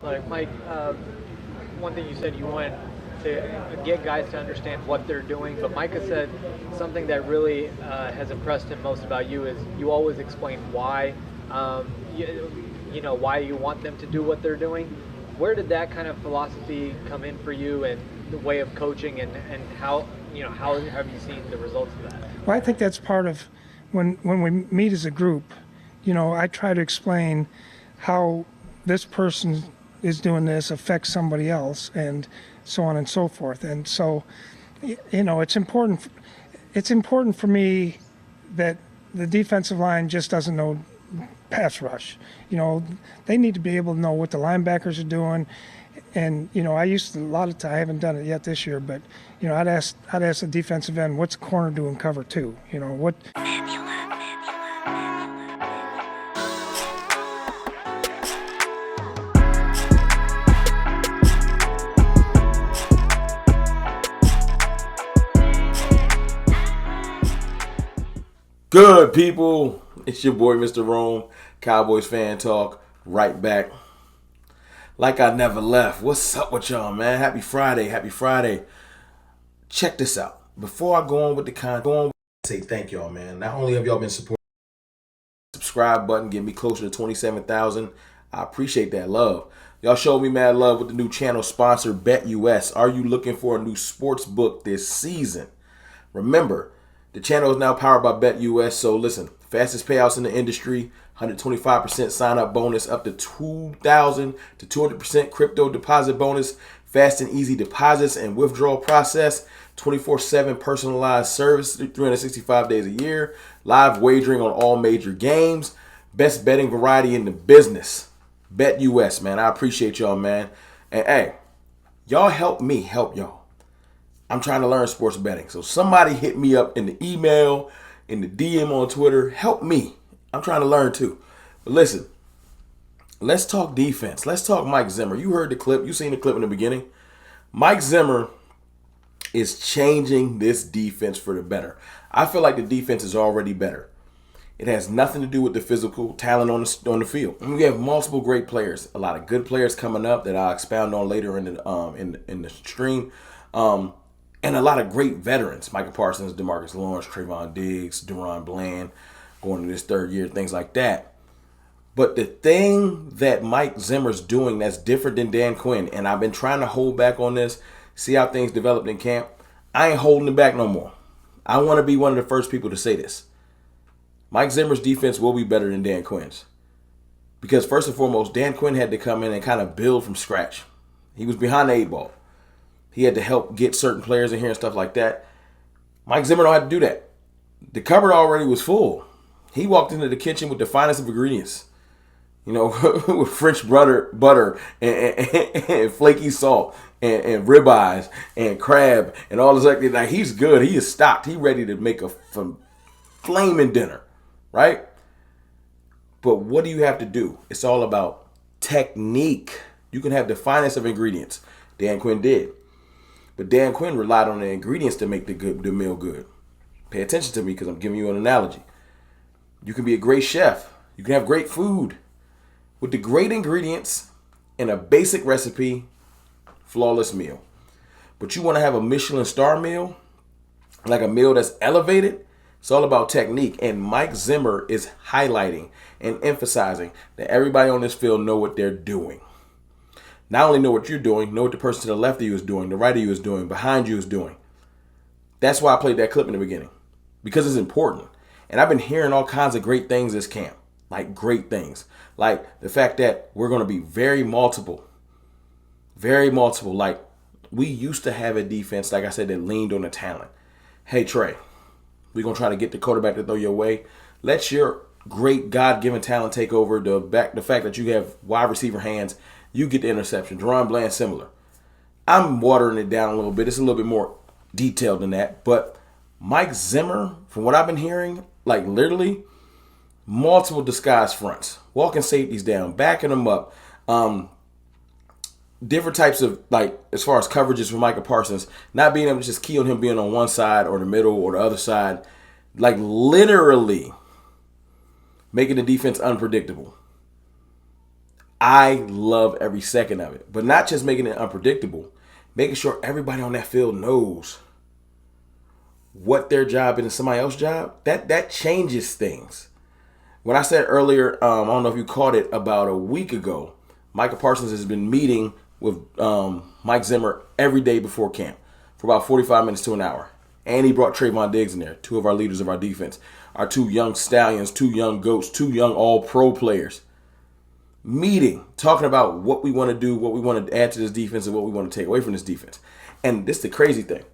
Like Mike, one thing you said you wanted to get guys to understand what they're doing, but Micah said something that really has impressed him most about you is you always explain why, why you want them to do what they're doing. Where did that kind of philosophy come in for you, and the way of coaching, and how how have you seen the results of that? Well, I think that's part of when we meet as a group. I try to explain how this person is doing this affects somebody else, and so on and so forth. And so, it's important. It's important for me that the defensive line just doesn't know pass rush. They need to be able to know what the linebackers are doing. And I used to, a lot of time. I haven't done it yet this year, but I'd ask the defensive end, what's the corner doing cover two? What. Good people, it's your boy Mr. Rome, Cowboys fan talk, right back. Like I never left. What's up with y'all, man? Happy Friday, happy Friday. Check this out. Before I go on with the content, say thank y'all, man. Not only have y'all been supporting, subscribe button, get me closer to 27,000. I appreciate that love. Y'all showed me mad love with the new channel sponsor, BetUS. Are you looking for a new sports book this season? Remember, the channel is now powered by BetUS, so listen, fastest payouts in the industry, 125% sign-up bonus, up to $2,000 to 200% crypto deposit bonus, fast and easy deposits and withdrawal process, 24/7 personalized service, 365 days a year, live wagering on all major games, best betting variety in the business. BetUS, man, I appreciate y'all, man. And hey, y'all help me help y'all. I'm trying to learn sports betting. So somebody hit me up in the email, in the DM on Twitter. Help me. I'm trying to learn too. But listen, let's talk defense. Let's talk Mike Zimmer. You heard the clip. You seen the clip in the beginning. Mike Zimmer is changing this defense for the better. I feel like the defense is already better. It has nothing to do with the physical talent on the field. And we have multiple great players, a lot of good players coming up that I'll expound on later in the stream. And a lot of great veterans, Micah Parsons, DeMarcus Lawrence, Trayvon Diggs, Deron Bland, going to this third year, things like that. But the thing that Mike Zimmer's doing that's different than Dan Quinn, and I've been trying to hold back on this, see how things developed in camp, I ain't holding it back no more. I want to be one of the first people to say this. Mike Zimmer's defense will be better than Dan Quinn's. Because first and foremost, Dan Quinn had to come in and kind of build from scratch. He was behind the 8 ball. He had to help get certain players in here and stuff like that. Mike Zimmer don't have to do that. The cupboard already was full. He walked into the kitchen with the finest of ingredients. With French butter and flaky salt and ribeyes and crab and all this. Like, he's good. He is stocked. He's ready to make a flaming dinner, right? But what do you have to do? It's all about technique. You can have the finest of ingredients. Dan Quinn did. But Dan Quinn relied on the ingredients to make the meal good. Pay attention to me because I'm giving you an analogy. You can be a great chef. You can have great food. With the great ingredients and a basic recipe, flawless meal. But you want to have a Michelin star meal, like a meal that's elevated, it's all about technique. And Mike Zimmer is highlighting and emphasizing that everybody on this field know what they're doing. Not only know what you're doing, know what the person to the left of you is doing, the right of you is doing, behind you is doing. That's why I played that clip in the beginning. Because it's important. And I've been hearing all kinds of great things this camp. Like great things. Like the fact that we're going to be very multiple. Very multiple. Like we used to have a defense, like I said, that leaned on the talent. Hey, Trey, we're going to try to get the quarterback to throw your way. Let your great God-given talent take over. The fact that you have wide receiver hands, you get the interception. Deron Bland, similar. I'm watering it down a little bit. It's a little bit more detailed than that. But Mike Zimmer, from what I've been hearing, like literally multiple disguised fronts. Walking safeties down, backing them up. Different types of, like, as far as coverages for Micah Parsons, not being able to just key on him being on one side or the middle or the other side. Like literally making the defense unpredictable. I love every second of it, but not just making it unpredictable, making sure everybody on that field knows what their job is and somebody else's job. That changes things. When I said earlier, I don't know if you caught it, about a week ago, Micah Parsons has been meeting with Mike Zimmer every day before camp for about 45 minutes to an hour. And he brought Trayvon Diggs in there, two of our leaders of our defense, our two young stallions, two young goats, two young all-pro players. Meeting, talking about what we want to do, what we want to add to this defense, and what we want to take away from this defense. And this is the crazy thing.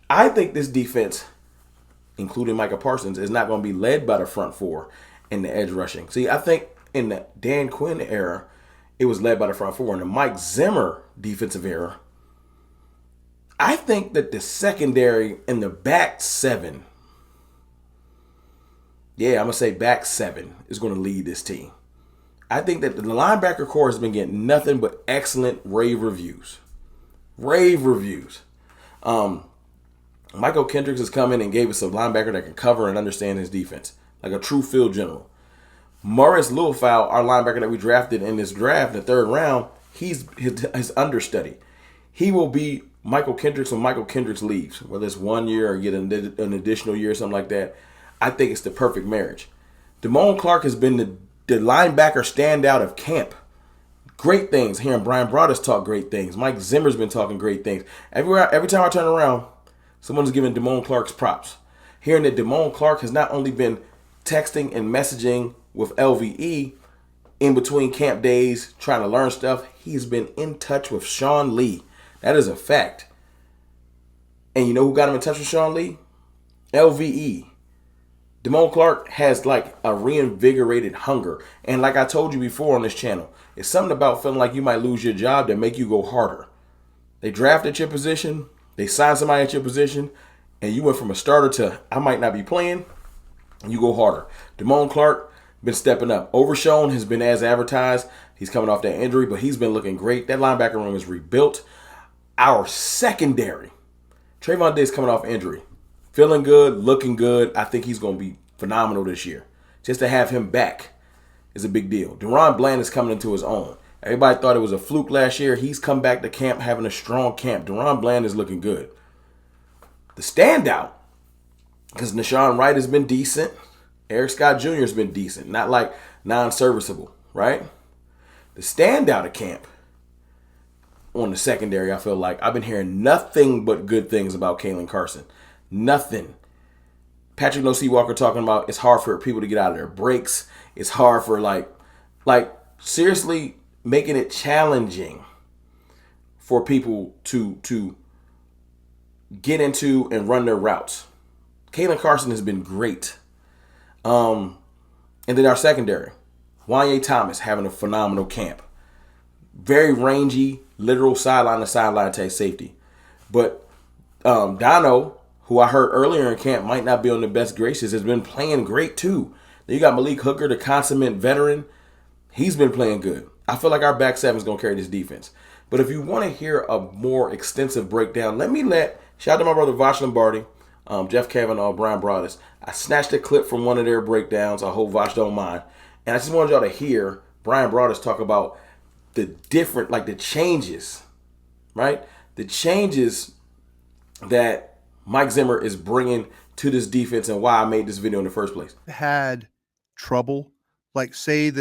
I think this defense, including Micah Parsons, is not going to be led by the front four in the edge rushing. See, I think in the Dan Quinn era, it was led by the front four. In the Mike Zimmer defensive era, I think that the secondary and the back seven, I'm going to say back seven, is going to lead this team. I think that the linebacker core has been getting nothing but excellent rave reviews. Rave reviews. Michael Kendricks has come in and gave us a linebacker that can cover and understand his defense, like a true field general. Morris Littlefowl, our linebacker that we drafted in this draft in the third round, he's his understudy. He will be Michael Kendricks when Michael Kendricks leaves, whether it's 1 year or get an additional year or something like that. I think it's the perfect marriage. Damone Clark has been the linebacker standout of camp. Great things. Hearing Brian Broaddus talk great things. Mike Zimmer's been talking great things. Every time I turn around, someone's giving Damone Clark's props. Hearing that Damone Clark has not only been texting and messaging with LVE in between camp days, trying to learn stuff, he's been in touch with Sean Lee. That is a fact. And you know who got him in touch with Sean Lee? LVE. Damone Clark has like a reinvigorated hunger. And like I told you before on this channel, it's something about feeling like you might lose your job that make you go harder. They drafted your position, they signed somebody at your position, and you went from a starter to I might not be playing, and you go harder. Damone Clark been stepping up. Overshown has been as advertised. He's coming off that injury, but he's been looking great. That linebacker room is rebuilt. Our secondary, Trayvon Diggs coming off injury. Feeling good, looking good. I think he's going to be phenomenal this year. Just to have him back is a big deal. Deron Bland is coming into his own. Everybody thought it was a fluke last year. He's come back to camp having a strong camp. Deron Bland is looking good. The standout, because Nashawn Wright has been decent. Eric Scott Jr. has been decent. Not like non-serviceable, right? The standout of camp on the secondary, I feel like I've been hearing nothing but good things about Kalen Carson. Nothing. Patrick No. Walker talking about it's hard for people to get out of their breaks. It's hard for like seriously making it challenging for people to get into and run their routes. Kalen Carson has been great. And then our secondary, Wanye Thomas having a phenomenal camp. Very rangy, literal sideline to sideline type safety. But Dono, who I heard earlier in camp might not be on the best graces, has been playing great too. Then you got Malik Hooker, the consummate veteran. He's been playing good. I feel like our back seven is going to carry this defense. But if you want to hear a more extensive breakdown, shout out to my brother Vosh Lombardi, Jeff Kavanaugh, Brian Broaddus. I snatched a clip from one of their breakdowns. I hope Vosh don't mind. And I just wanted y'all to hear Brian Broaddus talk about the different, like the changes, right? The changes that Mike Zimmer is bringing to this defense and why I made this video in the first place. Had trouble, like say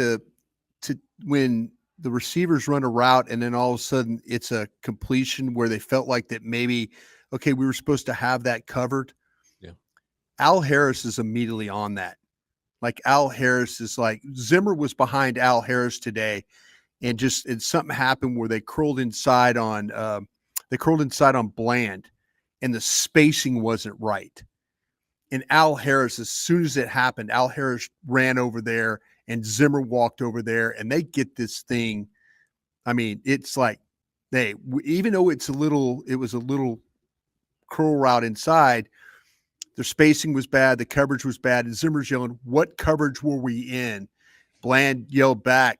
when the receivers run a route and then all of a sudden it's a completion where they felt like that maybe, okay, we were supposed to have that covered. Yeah. Al Harris is immediately on that. Like Al Harris is like, Zimmer was behind Al Harris today, and something happened where they curled inside on Bland, and the spacing wasn't right. And Al Harris, as soon as it happened, Al Harris ran over there and Zimmer walked over there, and they get this thing. I mean, it's like even though it was a little curl route inside, their spacing was bad, the coverage was bad, and Zimmer's yelling, "What coverage were we in?" Bland yelled back.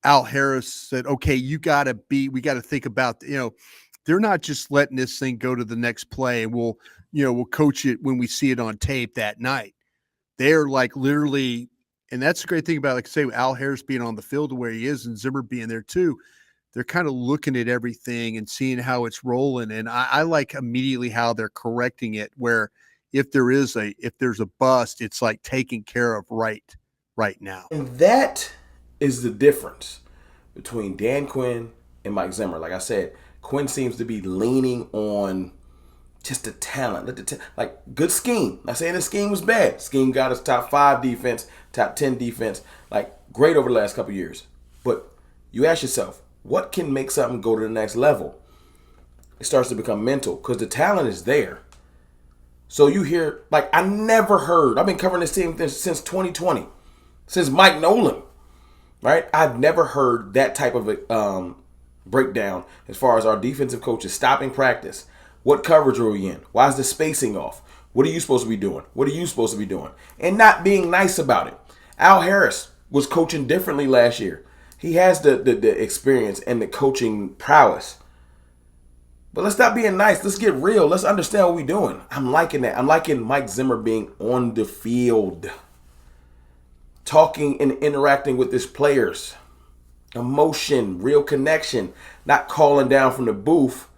Al Harris said, "Okay, we got to think about, they're not just letting this thing go to the next play and we'll coach it when we see it on tape that night." They're like literally, And that's the great thing about, like I say, Al Harris being on the field where he is and Zimmer being there too. They're kind of looking at everything and seeing how it's rolling. And I like immediately how they're correcting it, where if there's a bust, it's like taken care of right now. And that is the difference between Dan Quinn and Mike Zimmer. Like I said, Quinn seems to be leaning on just the talent. Like, good scheme. Not saying the scheme was bad. Scheme got us top 5 defense, top 10 defense. Like, great over the last couple of years. But you ask yourself, what can make something go to the next level? It starts to become mental because the talent is there. So you hear, like, I never heard, I've been covering this team since 2020, since Mike Nolan, right? I've never heard that type of breakdown as far as our defensive coaches stopping practice. What coverage are we in? Why is the spacing off? What are you supposed to be doing? What are you supposed to be doing? And not being nice about it. Al Harris was coaching differently last year. He has the experience and the coaching prowess. But let's stop being nice. Let's get real. Let's understand what we're doing. I'm liking that. I'm liking Mike Zimmer being on the field, talking and interacting with his players. Emotion, real connection, not calling down from the booth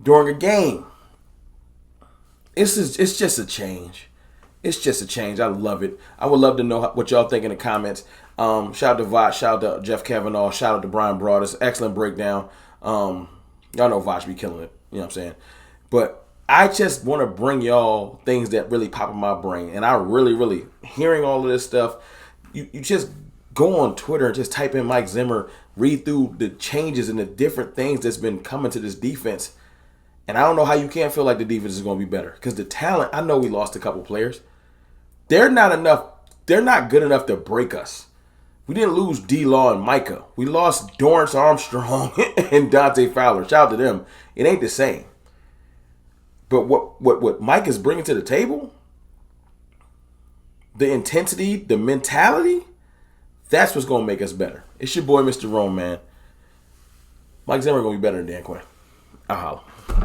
during a game. It's just a change. It's just a change. I love it. I would love to know what y'all think in the comments. Shout out to Vach, shout out to Jeff Kavanaugh, shout out to Brian Broadus. Excellent breakdown. Y'all know Vach be killing it. You know what I'm saying? But I just want to bring y'all things that really pop in my brain. And I really, hearing all of this stuff, you just go on Twitter and just type in Mike Zimmer, read through the changes and the different things that's been coming to this defense. And I don't know how you can't feel like the defense is going to be better. Because the talent, I know we lost a couple players. They're not good enough to break us. We didn't lose D-Law and Micah. We lost Dorrance Armstrong and Dante Fowler. Shout out to them. It ain't the same. But what Mike is bringing to the table, the intensity, the mentality, that's what's going to make us better. It's your boy, Mr. Rome, man. Mike Zimmer going to be better than Dan Quinn. I'll holla.